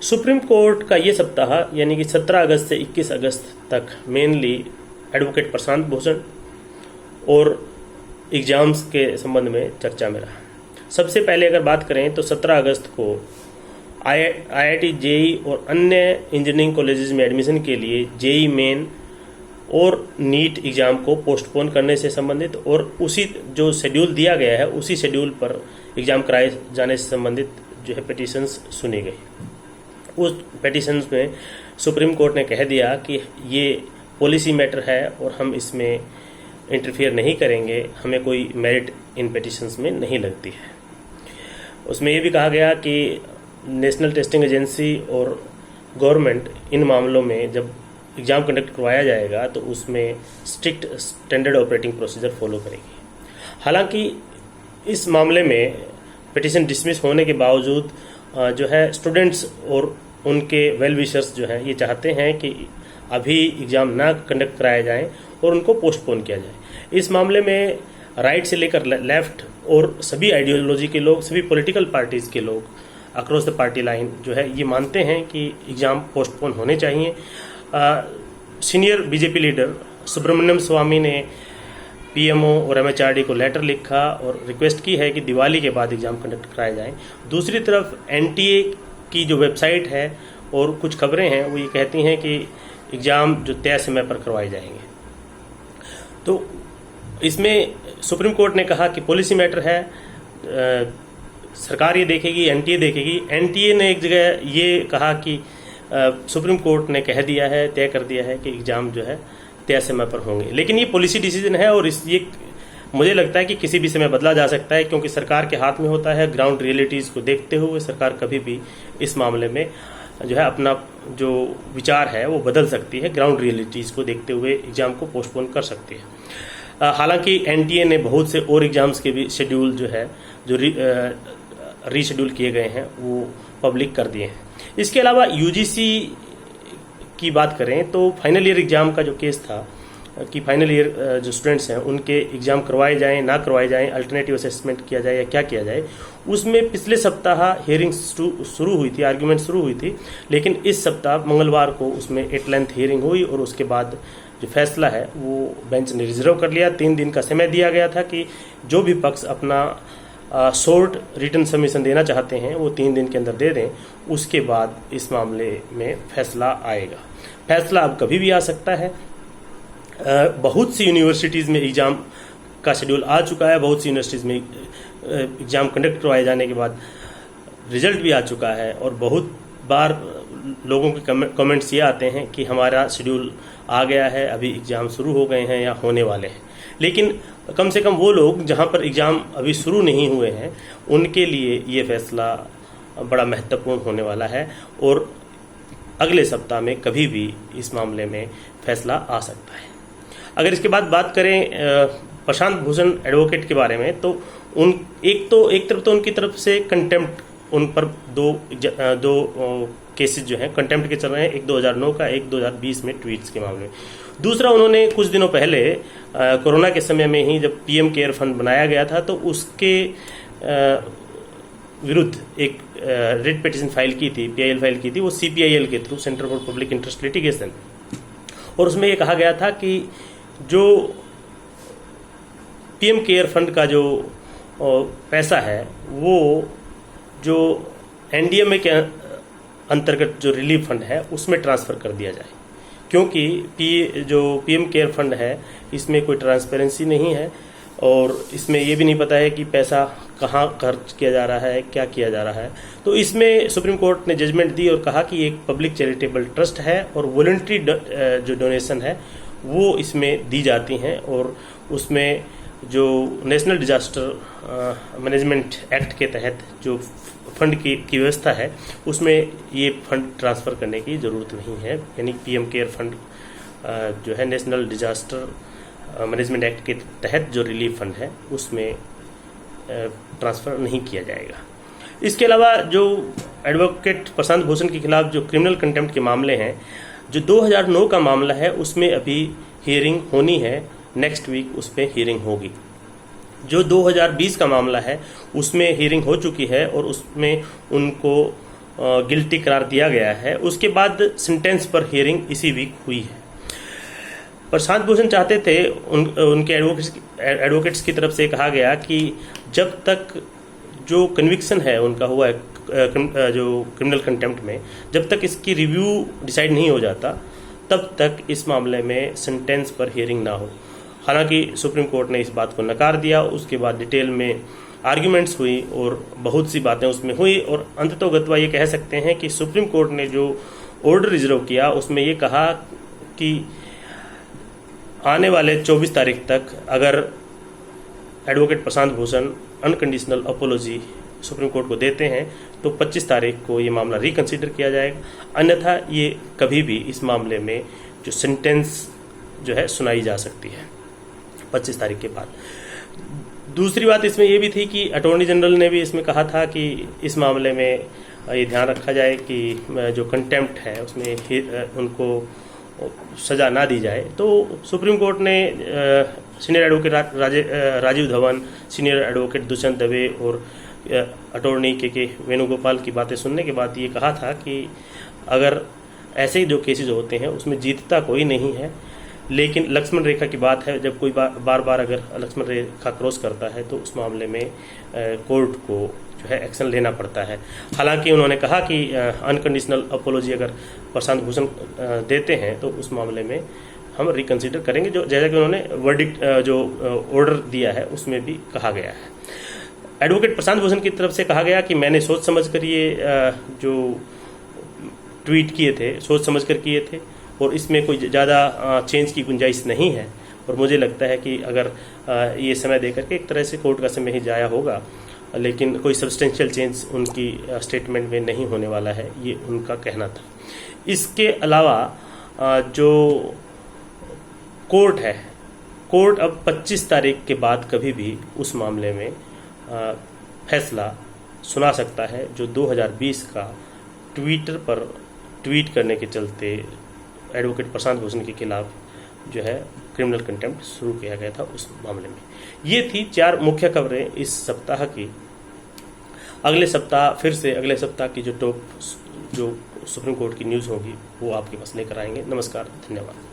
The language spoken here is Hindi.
सुप्रीम कोर्ट का ये सप्ताह यानी कि 17 अगस्त से 21 अगस्त तक मेनली एडवोकेट प्रशांत भूषण और एग्जाम्स के संबंध में चर्चा में रहा। सबसे पहले अगर बात करें तो 17 अगस्त को IIT जेई और अन्य इंजीनियरिंग कॉलेजेस में एडमिशन के लिए जेई मेन और नीट एग्ज़ाम को पोस्टपोन करने से संबंधित और उसी जो शेड्यूल दिया गया है उसी शेड्यूल पर एग्ज़ाम कराए जाने से संबंधित जो है पिटीशंस सुनी गई। उस पिटीशंस में सुप्रीम कोर्ट ने कह दिया कि ये पॉलिसी मैटर है और हम इसमें इंटरफियर नहीं करेंगे, हमें कोई मेरिट इन पिटीशंस में नहीं लगती है। उसमें ये भी कहा गया कि नेशनल टेस्टिंग एजेंसी और गवर्नमेंट इन मामलों में जब एग्ज़ाम कंडक्ट करवाया जाएगा तो उसमें strict standard operating procedure follow करेगी। हालांकि इस मामले में पिटीशन डिसमिस होने के बावजूद जो है स्टूडेंट्स और उनके वेल विशर्स जो हैं ये चाहते हैं कि अभी एग्ज़ाम ना कंडक्ट कराए जाएं और उनको पोस्टपोन किया जाए। इस मामले में राइट से लेकर लेफ्ट और सभी आइडियोलॉजी के लोग, सभी पॉलिटिकल पार्टीज़ के लोग अक्रॉस द पार्टी लाइन जो है ये मानते हैं कि एग्ज़ाम पोस्टपोन होने चाहिए। सीनियर बीजेपी लीडर सुब्रमण्यम स्वामी ने पीएमओ और MHRD को लेटर लिखा और रिक्वेस्ट की है कि दिवाली के बाद एग्ज़ाम कंडक्ट कराए जाएं। दूसरी तरफ NTA की जो वेबसाइट है और कुछ खबरें हैं वो ये कहती हैं कि एग्ज़ाम जो तय समय पर करवाए जाएंगे। तो इसमें सुप्रीम कोर्ट ने कहा कि पॉलिसी मैटर है, सरकार ये देखेगी, NTA देखेगी। NTA ने एक जगह ये कहा कि सुप्रीम कोर्ट ने कह दिया है, तय कर दिया है कि एग्ज़ाम जो है तय समय पर होंगे, लेकिन ये पॉलिसी डिसीजन है और ये मुझे लगता है कि किसी भी समय बदला जा सकता है क्योंकि सरकार के हाथ में होता है। ग्राउंड रियलिटीज़ को देखते हुए सरकार कभी भी इस मामले में जो है अपना जो विचार है वो बदल सकती है, ग्राउंड रियलिटीज़ को देखते हुए एग्ज़ाम को पोस्टपोन कर सकती है। हालांकि NTA ने बहुत से और एग्ज़ाम्स के भी शेड्यूल जो है जो रीशेड्यूल किए गए हैं वो पब्लिक कर दिए हैं। इसके अलावा UGC की बात करें तो फाइनल ईयर एग्ज़ाम का जो केस था कि फाइनल ईयर जो स्टूडेंट्स हैं उनके एग्ज़ाम करवाए जाएं ना करवाए जाएं, अल्टरनेटिव असेसमेंट किया जाए या क्या किया जाए, उसमें पिछले सप्ताह हियरिंग्स शुरू हुई थी, आर्ग्यूमेंट शुरू हुई थी, लेकिन इस सप्ताह मंगलवार को उसमें एट लेंथ हियरिंग हुई और उसके बाद जो फैसला है वो बेंच ने रिजर्व कर लिया। 3 दिन का समय दिया गया था कि जो भी पक्ष अपना शॉर्ट रिटर्न सबमिशन देना चाहते हैं वो 3 दिन के अंदर दे दें, उसके बाद इस मामले में फैसला आएगा। फैसला अब कभी भी आ सकता है। बहुत सी यूनिवर्सिटीज़ में एग्ज़ाम का शेड्यूल आ चुका है, बहुत सी यूनिवर्सिटीज़ में एग्ज़ाम कंडक्ट करवाए जाने के बाद रिजल्ट भी आ चुका है और बहुत बार लोगों के कमेंट्स ये आते हैं कि हमारा शेड्यूल आ गया है, अभी एग्ज़ाम शुरू हो गए हैं या होने वाले हैं। लेकिन कम से कम वो लोग जहां पर एग्ज़ाम अभी शुरू नहीं हुए हैं उनके लिए ये फैसला बड़ा महत्वपूर्ण होने वाला है और अगले सप्ताह में कभी भी इस मामले में फैसला आ सकता है। अगर इसके बाद बात करें प्रशांत भूषण एडवोकेट के बारे में तो एक तरफ तो उनकी तरफ से कंटेम्प्ट, उन पर दो केसेस जो हैं कंटेम्प्ट के चल रहे हैं, एक 2009 का, एक 2020 में ट्वीट्स के मामले में। दूसरा, उन्होंने कुछ दिनों पहले कोरोना के समय में ही जब PM केयर फंड बनाया गया था तो उसके विरुद्ध एक रिट पिटीशन फाइल की थी, PIL फाइल की थी, वो CPIL के through, centre for public interest litigation, और उसमें ये कहा गया था कि जो PM केयर फंड का जो पैसा है वो जो NDMA के अंतर्गत जो रिलीफ फंड है उसमें ट्रांसफ़र कर दिया जाए, क्योंकि जो PM केयर फंड है इसमें कोई ट्रांसपेरेंसी नहीं है और इसमें ये भी नहीं पता है कि पैसा कहाँ खर्च किया जा रहा है, क्या किया जा रहा है। तो इसमें सुप्रीम कोर्ट ने जजमेंट दी और कहा कि एक पब्लिक चैरिटेबल ट्रस्ट है और वॉलंटरी जो डोनेशन है वो इसमें दी जाती हैं और उसमें जो नेशनल डिजास्टर मैनेजमेंट एक्ट के तहत जो फंड की व्यवस्था है उसमें ये फंड ट्रांसफ़र करने की ज़रूरत नहीं है, यानी PM केयर फंड जो है नेशनल डिजास्टर मैनेजमेंट एक्ट के तहत जो रिलीफ फंड है उसमें ट्रांसफ़र नहीं किया जाएगा। इसके अलावा जो एडवोकेट प्रशांत भूषण के खिलाफ जो क्रिमिनल कंटेम्प्ट के मामले हैं, जो 2009 का मामला है उसमें अभी हियरिंग होनी है, नेक्स्ट वीक उस पर हियरिंग होगी। जो 2020 का मामला है उसमें हियरिंग हो चुकी है और उसमें उनको गिल्टी करार दिया गया है, उसके बाद सेंटेंस पर हियरिंग इसी वीक हुई है। प्रशांत भूषण चाहते थे, उनके एडवोकेट्स की तरफ से कहा गया कि जब तक जो कन्विक्शन है उनका हुआ है जो क्रिमिनल कंटेम्प्ट में, जब तक इसकी रिव्यू डिसाइड नहीं हो जाता तब तक इस मामले में सेंटेंस पर हियरिंग ना हो। हालांकि सुप्रीम कोर्ट ने इस बात को नकार दिया। उसके बाद डिटेल में आर्ग्यूमेंट्स हुई और बहुत सी बातें उसमें हुई, और अंततोगत्वा ये कह सकते हैं कि सुप्रीम कोर्ट ने जो ऑर्डर रिजर्व किया उसमें ये कहा कि आने वाले 24 तारीख तक अगर advocate Prashant Bhushan unconditional apology Supreme Court को देते हैं तो 25 तारीख को ये मामला रिकंसीडर किया जाएगा, अन्यथा ये कभी भी इस मामले में जो सेंटेंस जो है सुनाई जा सकती है 25 तारीख के बाद। दूसरी बात इसमें ये भी थी कि अटॉर्नी जनरल ने भी इसमें कहा था कि इस मामले में ये ध्यान रखा जाए कि जो कंटेम्प्ट है उसमें उनको सजा ना दी जाए। तो सुप्रीम कोर्ट ने senior advocate Rajeev Dhawan, senior advocate Dushyant Dave और अटॉर्नी के वेणुगोपाल की बातें सुनने के बाद ये कहा था कि अगर ऐसे ही जो केसेस होते हैं उसमें जीतता कोई नहीं है, लेकिन लक्ष्मण रेखा की बात है, जब कोई बार बार अगर लक्ष्मण रेखा क्रॉस करता है तो उस मामले में कोर्ट को जो है एक्शन लेना पड़ता है। हालांकि उन्होंने कहा कि अनकंडीशनल अपोलॉजी अगर प्रशांत भूषण देते हैं तो उस मामले में हम रिकंसिडर करेंगे, जो जैसा कि उन्होंने वर्डिक्ट जो ऑर्डर दिया है उसमें भी कहा गया है। एडवोकेट प्रशांत भूषण की तरफ से कहा गया कि मैंने सोच समझ कर ये जो ट्वीट किए थे सोच समझ कर किए थे और इसमें कोई ज़्यादा चेंज की गुंजाइश नहीं है, और मुझे लगता है कि अगर ये समय देकर के एक तरह से कोर्ट का समय ही जाया होगा, लेकिन कोई सब्सटेंशियल चेंज उनकी स्टेटमेंट में नहीं होने वाला है, ये उनका कहना था। इसके अलावा जो कोर्ट है, कोर्ट अब 25 तारीख के बाद कभी भी उस मामले में फैसला सुना सकता है जो 2020 का ट्विटर पर ट्वीट करने के चलते एडवोकेट प्रशांत भूषण के खिलाफ जो है क्रिमिनल कंटेम्प्ट शुरू किया गया था उस मामले में। ये थी 4 मुख्य खबरें इस सप्ताह की। अगले सप्ताह की जो टॉप जो सुप्रीम कोर्ट की न्यूज़ होगी वो आपके पास लेकर आएंगे। नमस्कार, धन्यवाद।